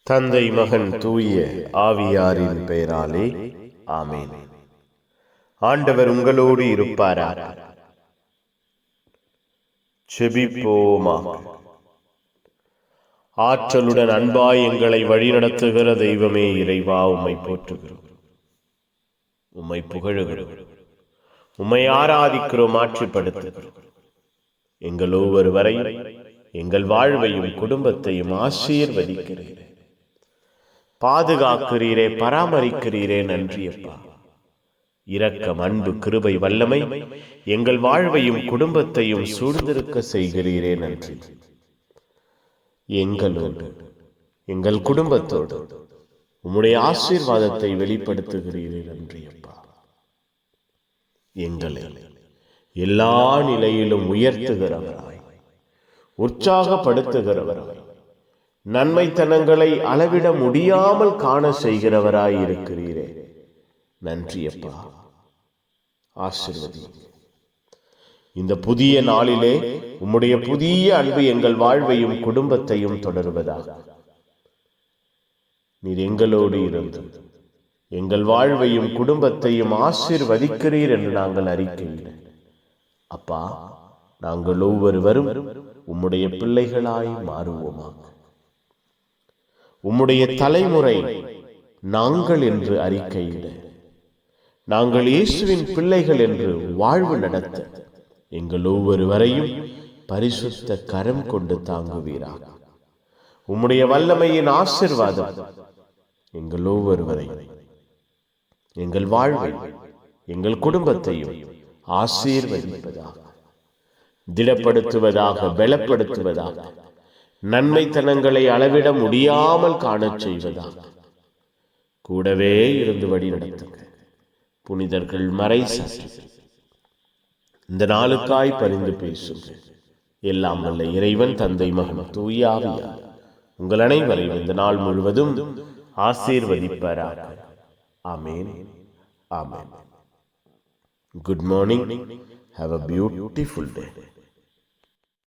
தந்தை மகன் தூய ஆவியாரின் பெயராலே ஆமென். ஆண்டவர் உங்களோடு இருப்பாராக. செபிப்போமாக. ஆற்றலுடன் அன்பாய் எங்களை வழிநடத்துகிற தெய்வமே இறைவா, உம்மை போற்றுகிறோம், உம்மை புகழுகிறோம், உம்மை ஆராதிக்கிறோம், ஆட்சிப்படுத்துகிறோம். எங்கள் ஒவ்வொருவரை, எங்கள் வாழ்வையும் குடும்பத்தையும் ஆசீர்வதிக்கிறீரே, பாதுகாக்கிறீரே, பராமரிக்கிறீரே. நன்றியப்பா. இரக்கம், அன்பு, கிருபை, வல்லமை எங்கள் வாழ்வையும் குடும்பத்தையும் சூழ்ந்திருக்க செய்கிறீரே. நன்றி. எங்களோடு, எங்கள் குடும்பத்தோடு உம்முடைய ஆசீர்வாதத்தை வெளிப்படுத்துகிறீரே. நன்றியப்பா. எங்களை எல்லா நிலையிலும் உயர்த்துகிறவராய், உற்சாகப்படுத்துகிறவராய், நன்மைத்தனங்களை அளவிட முடியாமல் காண செய்கிறவராய் இருக்கிறீரே. நன்றியப்பா. ஆசீர்வதி. இந்த புதிய நாளிலே உம்முடைய புதிய அன்பு எங்கள் வாழ்வையும் குடும்பத்தையும் தொடருவதாக. நீர் எங்களோடு இருந்து எங்கள் வாழ்வையும் குடும்பத்தையும் ஆசீர்வதிக்கிறீர் என்று நாங்கள் அறிக்கையிட, அப்பா, நாங்கள் ஒவ்வொருவரும் உம்முடைய பிள்ளைகளாய் மாறுவோமாக. உம்முடைய தலைமுறை நாங்கள் என்று அறிக்கையிட, நாங்கள் இயேசுவின் பிள்ளைகள் என்று வாழ்வு நடத்த எங்கள் ஒவ்வொருவரையும் பரிசுத்த கரம் கொண்டு தாங்குவீராக. உம்முடைய வல்லமையின் ஆசீர்வாதம் எங்கள் ஒவ்வொருவரையும், எங்கள் வாழ்வை, எங்கள் குடும்பத்தையும் ஆசீர்வதிப்பதாக, திடப்படுத்துவதாக, பலப்படுத்துவதாக, நன்மைத்தனங்களை அளவிட முடியாமல் காணச் செய்வதாக, கூடவே இருந்து வழி நடத்துங்க. புனிதர்கள் மறை சாற்றி இந்த நாளுக்காய் பரிந்து பேசுங்க. எல்லாம் வல்ல இறைவன் தந்தை மகன் தூய ஆவியார் உங்கள் அனைவரையும் இந்த நாள் முழுவதும் ஆசீர்வதிப்பாராக. ஆமென். ஆமென். Good morning. Have a beautiful day.